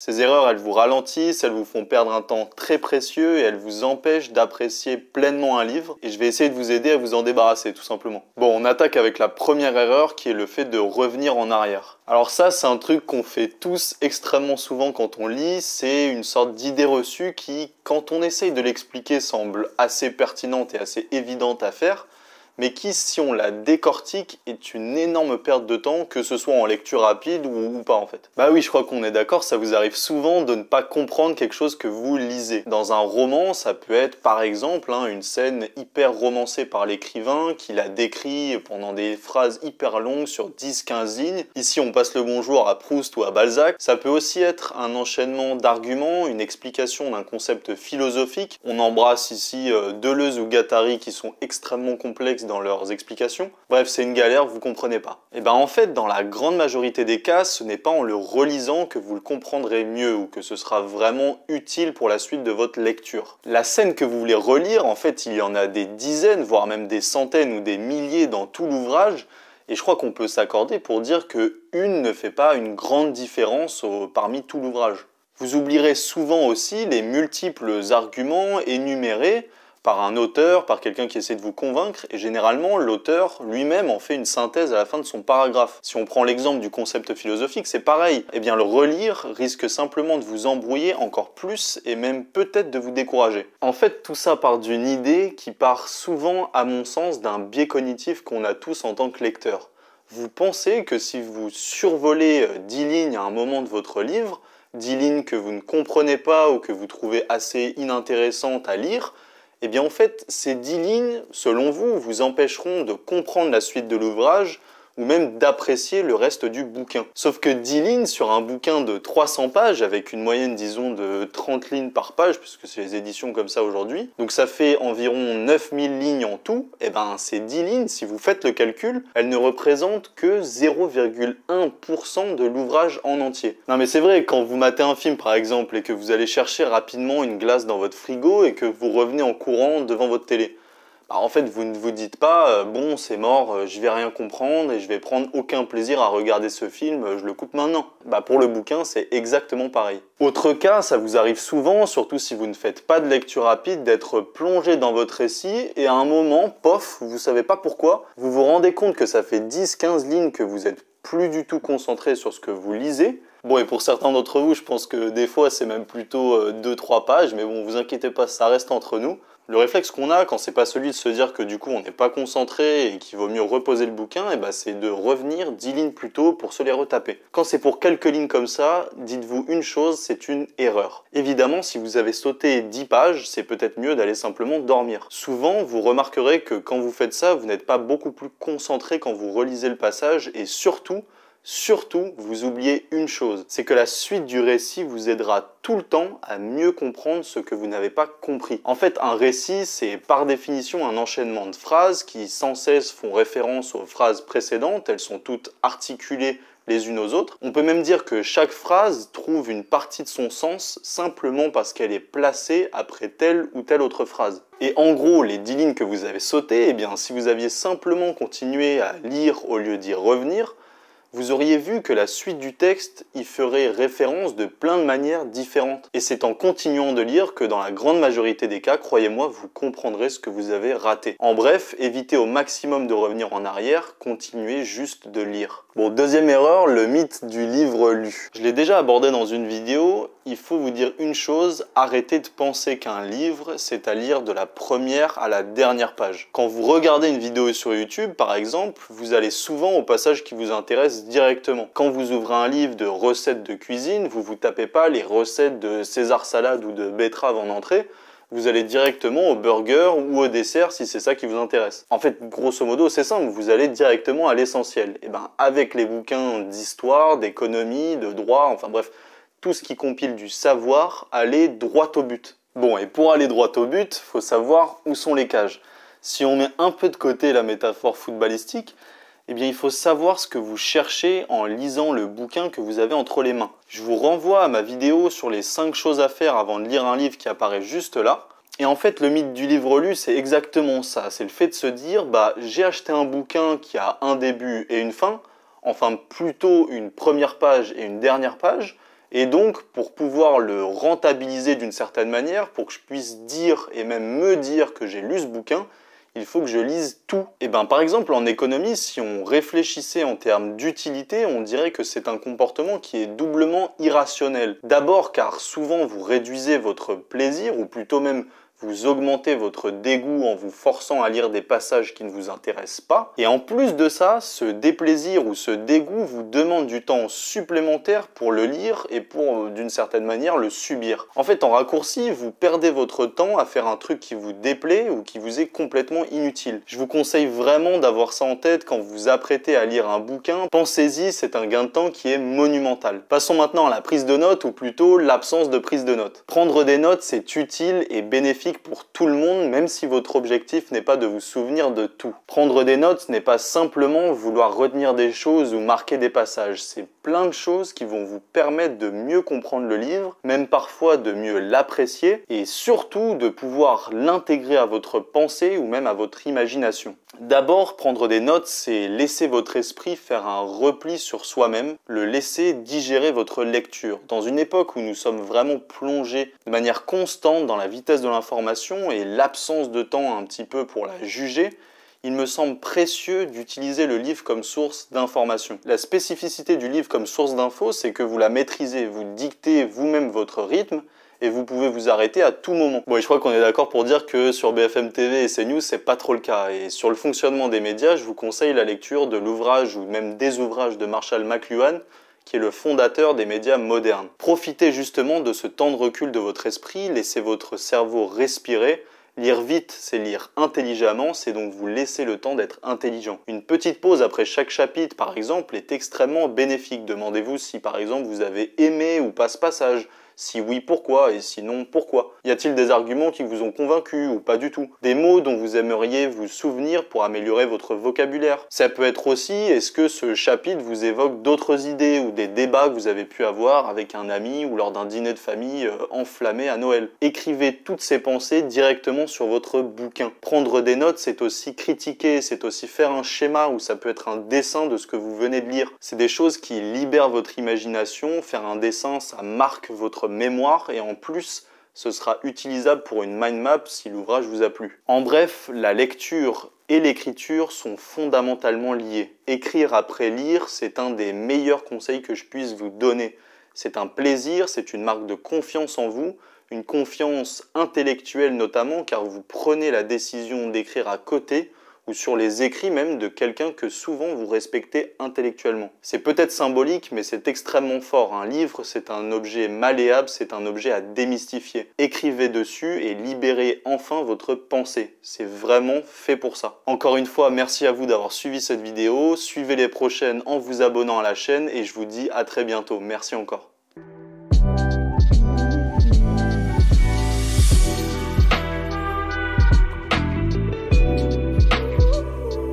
Ces erreurs, elles vous ralentissent, elles vous font perdre un temps très précieux et elles vous empêchent d'apprécier pleinement un livre. Et je vais essayer de vous aider à vous en débarrasser, tout simplement. Bon, on attaque avec la première erreur qui est le fait de revenir en arrière. Alors ça, c'est un truc qu'on fait tous extrêmement souvent quand on lit. C'est une sorte d'idée reçue qui, quand on essaye de l'expliquer, semble assez pertinente et assez évidente à faire, mais qui, si on la décortique, est une énorme perte de temps, que ce soit en lecture rapide ou pas en fait. Bah oui, je crois qu'on est d'accord, ça vous arrive souvent de ne pas comprendre quelque chose que vous lisez. Dans un roman, ça peut être par exemple une scène hyper romancée par l'écrivain, qui la décrit pendant des phrases hyper longues sur 10-15 lignes. Ici, on passe le bonjour à Proust ou à Balzac. Ça peut aussi être un enchaînement d'arguments, une explication d'un concept philosophique. On embrasse ici Deleuze ou Guattari qui sont extrêmement complexes dans leurs explications. Bref, c'est une galère, vous comprenez pas. Et ben en fait, dans la grande majorité des cas, ce n'est pas en le relisant que vous le comprendrez mieux ou que ce sera vraiment utile pour la suite de votre lecture. La scène que vous voulez relire, en fait, il y en a des dizaines, voire même des centaines ou des milliers dans tout l'ouvrage, et je crois qu'on peut s'accorder pour dire que une ne fait pas une grande différence parmi tout l'ouvrage. Vous oublierez souvent aussi les multiples arguments énumérés par un auteur, par quelqu'un qui essaie de vous convaincre, et généralement l'auteur lui-même en fait une synthèse à la fin de son paragraphe. Si on prend l'exemple du concept philosophique, c'est pareil. Eh bien le relire risque simplement de vous embrouiller encore plus et même peut-être de vous décourager. En fait, tout ça part d'une idée qui part souvent, à mon sens, d'un biais cognitif qu'on a tous en tant que lecteur. Vous pensez que si vous survolez 10 lignes à un moment de votre livre, 10 lignes que vous ne comprenez pas ou que vous trouvez assez inintéressantes à lire, eh bien en fait, ces 10 lignes, selon vous, vous empêcheront de comprendre la suite de l'ouvrage ou même d'apprécier le reste du bouquin. Sauf que 10 lignes sur un bouquin de 300 pages, avec une moyenne, disons, de 30 lignes par page, puisque c'est les éditions comme ça aujourd'hui, donc ça fait environ 9000 lignes en tout, et ben ces 10 lignes, si vous faites le calcul, elles ne représentent que 0,1% de l'ouvrage en entier. Non mais c'est vrai, quand vous matez un film par exemple, et que vous allez chercher rapidement une glace dans votre frigo, et que vous revenez en courant devant votre télé, en fait, vous ne vous dites pas bon, c'est mort, je vais rien comprendre et je vais prendre aucun plaisir à regarder ce film, je le coupe maintenant. Pour le bouquin, c'est exactement pareil. Autre cas, ça vous arrive souvent, surtout si vous ne faites pas de lecture rapide, d'être plongé dans votre récit et à un moment, pof, vous savez pas pourquoi, vous vous rendez compte que ça fait 10-15 lignes que vous êtes plus du tout concentré sur ce que vous lisez. Bon, et pour certains d'entre vous, je pense que des fois, c'est même plutôt 2-3 pages, mais bon, vous inquiétez pas, ça reste entre nous. Le réflexe qu'on a quand c'est pas celui de se dire que du coup on n'est pas concentré et qu'il vaut mieux reposer le bouquin, c'est de revenir 10 lignes plus tôt pour se les retaper. Quand c'est pour quelques lignes comme ça, dites-vous une chose, c'est une erreur. Évidemment, si vous avez sauté 10 pages, c'est peut-être mieux d'aller simplement dormir. Souvent, vous remarquerez que quand vous faites ça, vous n'êtes pas beaucoup plus concentré quand vous relisez le passage et surtout, vous oubliez une chose, c'est que la suite du récit vous aidera tout le temps à mieux comprendre ce que vous n'avez pas compris. En fait, un récit, c'est par définition un enchaînement de phrases qui sans cesse font référence aux phrases précédentes, elles sont toutes articulées les unes aux autres. On peut même dire que chaque phrase trouve une partie de son sens simplement parce qu'elle est placée après telle ou telle autre phrase. Et en gros, les 10 lignes que vous avez sautées, si vous aviez simplement continué à lire au lieu d'y revenir, vous auriez vu que la suite du texte y ferait référence de plein de manières différentes. Et c'est en continuant de lire que dans la grande majorité des cas, croyez-moi, vous comprendrez ce que vous avez raté. En bref, évitez au maximum de revenir en arrière, continuez juste de lire. Bon, deuxième erreur, le mythe du livre lu. Je l'ai déjà abordé dans une vidéo, il faut vous dire une chose, arrêtez de penser qu'un livre, c'est à lire de la première à la dernière page. Quand vous regardez une vidéo sur YouTube, par exemple, vous allez souvent au passage qui vous intéresse directement. Quand vous ouvrez un livre de recettes de cuisine, vous tapez pas les recettes de César salade ou de betterave en entrée, vous allez directement au burger ou au dessert si c'est ça qui vous intéresse. En fait, grosso modo, c'est simple, vous allez directement à l'essentiel. Et avec les bouquins d'histoire, d'économie, de droit, enfin bref, tout ce qui compile du savoir, allez droit au but. Bon, et pour aller droit au but, faut savoir où sont les cages. Si on met un peu de côté la métaphore footballistique, il faut savoir ce que vous cherchez en lisant le bouquin que vous avez entre les mains. Je vous renvoie à ma vidéo sur les 5 choses à faire avant de lire un livre qui apparaît juste là. Et en fait, le mythe du livre lu, c'est exactement ça. C'est le fait de se dire, j'ai acheté un bouquin qui a un début et une fin, enfin plutôt une première page et une dernière page, Et donc, pour pouvoir le rentabiliser d'une certaine manière, pour que je puisse dire et même me dire que j'ai lu ce bouquin, il faut que je lise tout. Et ben, par exemple, en économie, si on réfléchissait en termes d'utilité, on dirait que c'est un comportement qui est doublement irrationnel. D'abord, car souvent vous réduisez votre plaisir, ou plutôt même vous augmentez votre dégoût en vous forçant à lire des passages qui ne vous intéressent pas. Et en plus de ça, ce déplaisir ou ce dégoût vous demande du temps supplémentaire pour le lire et pour, d'une certaine manière, le subir. En fait, en raccourci, vous perdez votre temps à faire un truc qui vous déplaît ou qui vous est complètement inutile. Je vous conseille vraiment d'avoir ça en tête quand vous vous apprêtez à lire un bouquin. Pensez-y, c'est un gain de temps qui est monumental. Passons maintenant à la prise de notes, ou plutôt l'absence de prise de notes. Prendre des notes, c'est utile et bénéfique pour tout le monde, même si votre objectif n'est pas de vous souvenir de tout. Prendre des notes, ce n'est pas simplement vouloir retenir des choses ou marquer des passages. C'est plein de choses qui vont vous permettre de mieux comprendre le livre, même parfois de mieux l'apprécier, et surtout de pouvoir l'intégrer à votre pensée ou même à votre imagination. D'abord, prendre des notes, c'est laisser votre esprit faire un repli sur soi-même, le laisser digérer votre lecture. Dans une époque où nous sommes vraiment plongés de manière constante dans la vitesse de l'information et l'absence de temps un petit peu pour la juger, il me semble précieux d'utiliser le livre comme source d'information. La spécificité du livre comme source d'info, c'est que vous la maîtrisez, vous dictez vous-même votre rythme, et vous pouvez vous arrêter à tout moment. Bon, et je crois qu'on est d'accord pour dire que sur BFM TV et CNews, c'est pas trop le cas. Et sur le fonctionnement des médias, je vous conseille la lecture de l'ouvrage ou même des ouvrages de Marshall McLuhan, qui est le fondateur des médias modernes. Profitez justement de ce temps de recul de votre esprit, laissez votre cerveau respirer. Lire vite, c'est lire intelligemment, c'est donc vous laisser le temps d'être intelligent. Une petite pause après chaque chapitre, par exemple, est extrêmement bénéfique. Demandez-vous si, par exemple, vous avez aimé ou pas ce passage. Si oui, pourquoi? Et sinon, pourquoi? Y a-t-il des arguments qui vous ont convaincu ou pas du tout? Des mots dont vous aimeriez vous souvenir pour améliorer votre vocabulaire? Ça peut être aussi, est-ce que ce chapitre vous évoque d'autres idées ou des débats que vous avez pu avoir avec un ami ou lors d'un dîner de famille enflammé à Noël? Écrivez toutes ces pensées directement sur votre bouquin. Prendre des notes, c'est aussi critiquer, c'est aussi faire un schéma ou ça peut être un dessin de ce que vous venez de lire. C'est des choses qui libèrent votre imagination. Faire un dessin, ça marque votre mémoire et en plus, ce sera utilisable pour une mind map si l'ouvrage vous a plu. En bref, la lecture et l'écriture sont fondamentalement liées. Écrire après lire, c'est un des meilleurs conseils que je puisse vous donner. C'est un plaisir, c'est une marque de confiance en vous, une confiance intellectuelle notamment, car vous prenez la décision d'écrire à côté ou sur les écrits même de quelqu'un que souvent vous respectez intellectuellement. C'est peut-être symbolique, mais c'est extrêmement fort. Un livre, c'est un objet malléable, c'est un objet à démystifier. Écrivez dessus et libérez enfin votre pensée. C'est vraiment fait pour ça. Encore une fois, merci à vous d'avoir suivi cette vidéo. Suivez les prochaines en vous abonnant à la chaîne et je vous dis à très bientôt. Merci encore.